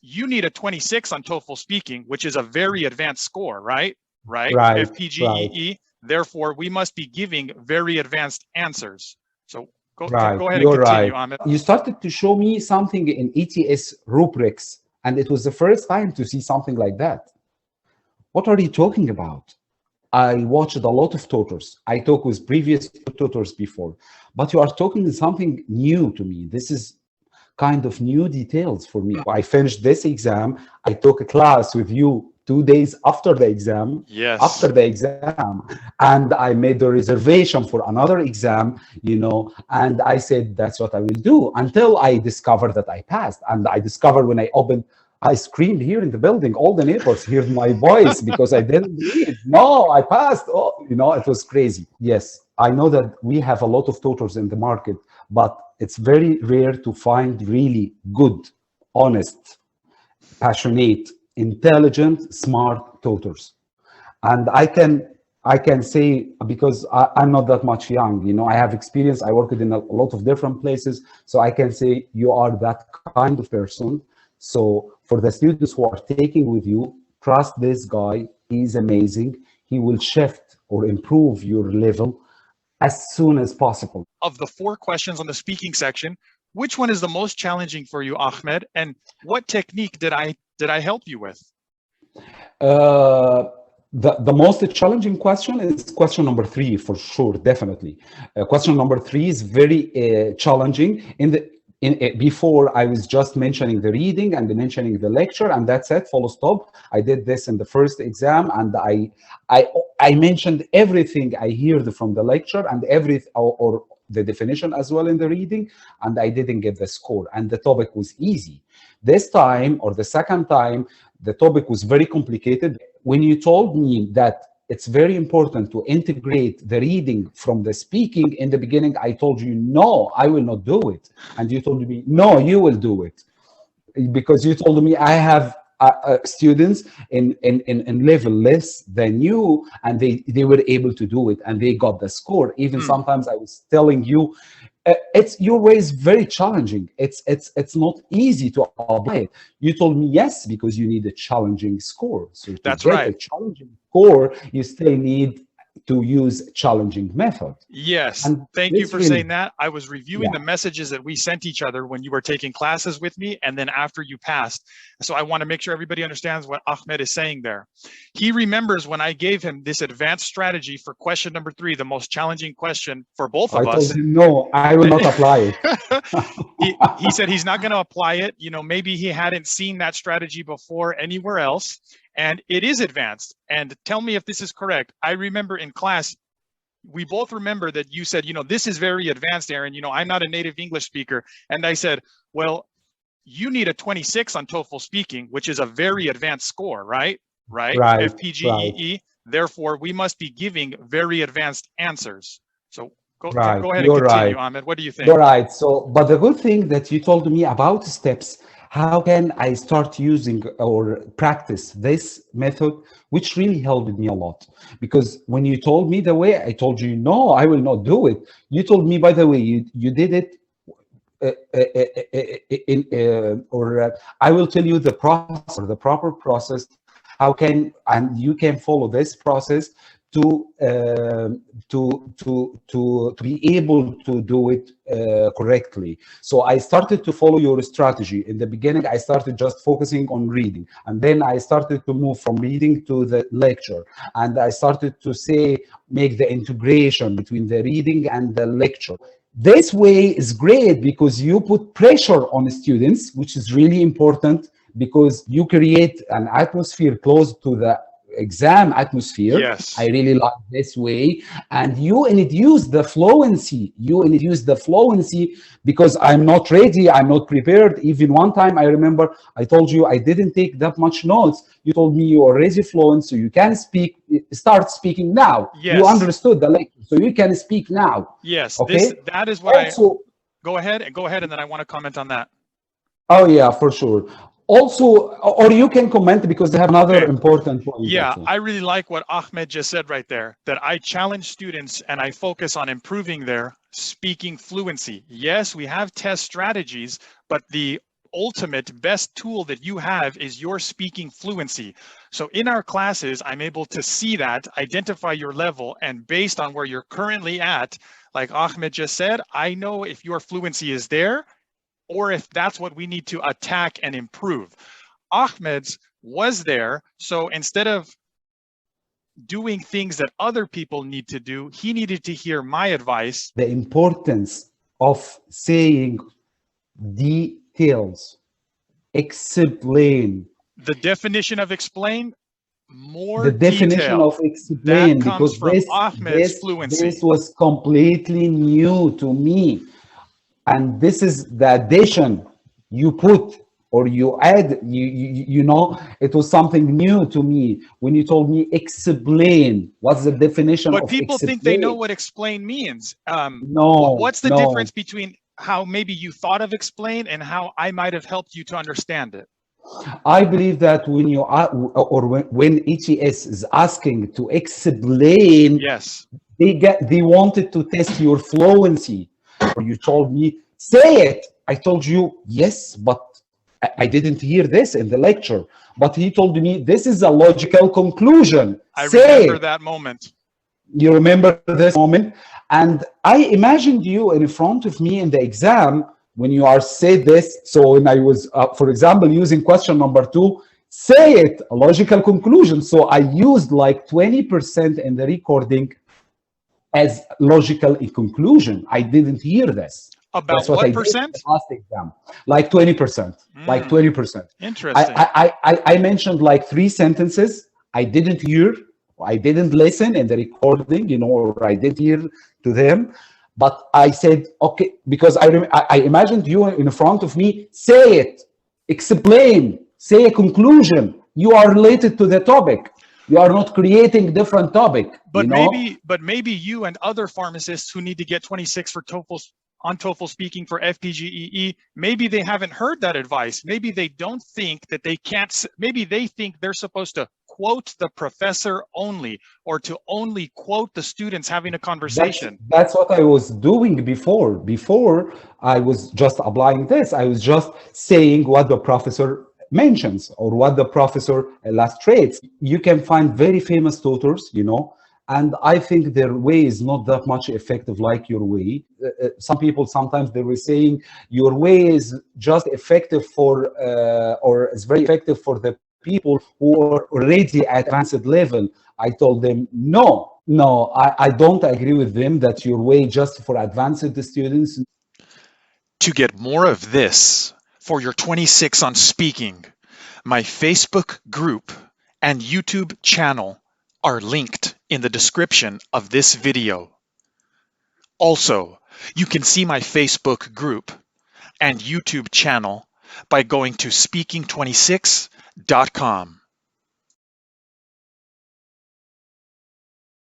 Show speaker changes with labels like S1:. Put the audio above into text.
S1: you need a 26 on TOEFL Speaking, which is a very advanced score, right? Right.
S2: Right.
S1: FPGEE. Therefore, we must be giving very advanced answers. So go ahead and
S2: You're
S1: continue,
S2: right.
S1: Ahmed.
S2: You started to show me something in ETS rubrics, and it was the first time to see something like that. What are you talking about? I watched a lot of tutors. I talked with previous tutors before, but you are talking something new to me. This is kind of new details for me. I finished this exam. I took a class with you 2 days after the exam.
S1: Yes.
S2: And I made the reservation for another exam, and I said that's what I will do until I discovered that I passed. And I discovered when I opened, I screamed here in the building. All the neighbors heard my voice because I didn't believe. No, I passed. Oh, it was crazy. Yes, I know that we have a lot of tutors in the market, but it's very rare to find really good, honest, passionate, intelligent, smart tutors. And I can say, because I'm not that much young, I have experience. I worked in a lot of different places, so I can say you are that kind of person. So for the students who are taking with you, trust this guy. He's amazing. He will shift or improve your level as soon as possible.
S1: Of the 4 questions on the speaking section, which one is the most challenging for you, Ahmed? And what technique did I help you with?
S2: The most challenging question is question number 3, for sure, definitely. Question number 3 is very challenging. Before, I was just mentioning the reading and mentioning the lecture, and that's it, full stop. I did this in the first exam, and I mentioned everything I heard from the lecture and or the definition as well in the reading, and I didn't get the score, and the topic was easy. This time, or the second time, the topic was very complicated. When you told me that it's very important to integrate the reading from the speaking in the beginning, I told you, no, I will not do it. And you told me, no, you will do it. Because you told me I have students in level less than you, and they were able to do it, and they got the score. Even sometimes I was telling you, your way is very challenging. It's not easy to apply it. You told me yes, because you need a challenging score. So to
S1: That's
S2: get
S1: right.
S2: a challenging score, you still need to use challenging method.
S1: Yes,
S2: And
S1: thank you for saying that. I was reviewing the messages that we sent each other when you were taking classes with me, and then after you passed. So I want to make sure everybody understands what Ahmed is saying there. He remembers when I gave him this advanced strategy for question number 3, the most challenging question for both of us.
S2: I told him, no, I will not apply it.
S1: He said he's not going to apply it. Maybe he hadn't seen that strategy before anywhere else. And it is advanced. And tell me if this is correct. I remember in class, we both remember that you said, this is very advanced, Aaron. I'm not a native English speaker. And I said, well, you need a 26 on TOEFL Speaking, which is a very advanced score, right? Right. FPGEE. Right. Therefore, we must be giving very advanced answers. So go ahead and continue, Ahmed. What do you think?
S2: You're right. So, but the good thing that you told me about steps, how can I start using or practice this method, which really helped me a lot? Because when you told me the way, I told you, no, I will not do it. You told me, by the way, you did it, I will tell you the process, or the proper process, and you can follow this process to be able to do it correctly. So I started to follow your strategy. In the beginning, I started just focusing on reading, and then I started to move from reading to the lecture, and I started to make the integration between the reading and the lecture. This way is great because you put pressure on students, which is really important, because you create an atmosphere close to the exam atmosphere.
S1: Yes.
S2: I really like this way. And you introduce the fluency. Because I'm not ready, I'm not prepared. Even one time, I remember I told you I didn't take that much notes. You told me you are already fluent, so you can start speaking now.
S1: Yes.
S2: You understood the lecture, so you can speak now.
S1: Yes.
S2: Okay.
S1: That is what also, go ahead, and then I want to comment on that.
S2: Oh yeah, for sure. Also, or you can comment, because they have another important point.
S1: Yeah, also. I really like what Ahmed just said right there, that I challenge students and I focus on improving their speaking fluency. Yes, we have test strategies, but the ultimate best tool that you have is your speaking fluency. So in our classes, I'm able to see that, identify your level, and based on where you're currently at, like Ahmed just said, I know if your fluency is there or if that's what we need to attack and improve. Ahmed's was there, so instead of doing things that other people need to do, he needed to hear my advice.
S2: The importance of saying details, explain.
S1: The definition of explain, more
S2: The definition
S1: detail.
S2: of explain,
S1: That comes
S2: because
S1: from Ahmed's fluency.
S2: this was completely new to me. And this is the addition you put or you add, you know, it was something new to me when you told me explain. What's the definition
S1: But
S2: of
S1: people
S2: explain?
S1: think they know what explain means.
S2: No,
S1: What's the
S2: no.
S1: difference between how maybe you thought of explain and how I might have helped you to understand it?
S2: I believe that when you are, or when ETS is asking to explain,
S1: Yes.
S2: they wanted to test your fluency. Or you told me, say it. I told you, yes, but I didn't hear this in the lecture. But he told me, this is a logical conclusion.
S1: I
S2: Say
S1: remember
S2: it.
S1: that moment.
S2: You remember this moment? And I imagined you in front of me in the exam when you are said this. So when I was, for example, using question number 2, say it, a logical conclusion. So I used like 20% in the recording as logical conclusion. I didn't hear this.
S1: About
S2: That's what
S1: what
S2: I did in
S1: percent?
S2: the last exam. Like 20%. Like 20%.
S1: Interesting.
S2: I mentioned like 3 sentences I didn't hear. I didn't listen in the recording, you know, or I didn't hear to them. But I said, okay, because I imagined you in front of me, say it, explain, say a conclusion. You are related to the topic. You are not creating different topic.
S1: But
S2: you know?
S1: maybe you and other pharmacists who need to get 26 for TOEFL speaking for FPGEE, maybe they haven't heard that advice. Maybe they don't think that they can't, maybe they think they're supposed to quote the professor only, or to only quote the students having a conversation.
S2: That's what I was doing before. Before I was just applying this. I was just saying what the professor mentions or what the professor illustrates. You can find very famous tutors, you know, and I think their way is not that much effective like your way. Some people sometimes they were saying your way is just effective for, or is very effective for the people who are already at advanced level. I told them, no, I don't agree with them that your way just for advanced students.
S1: To get more of this for your 26 on speaking, my Facebook group and YouTube channel are linked in the description of this video. Also, you can see my Facebook group and YouTube channel by going to speaking26.com.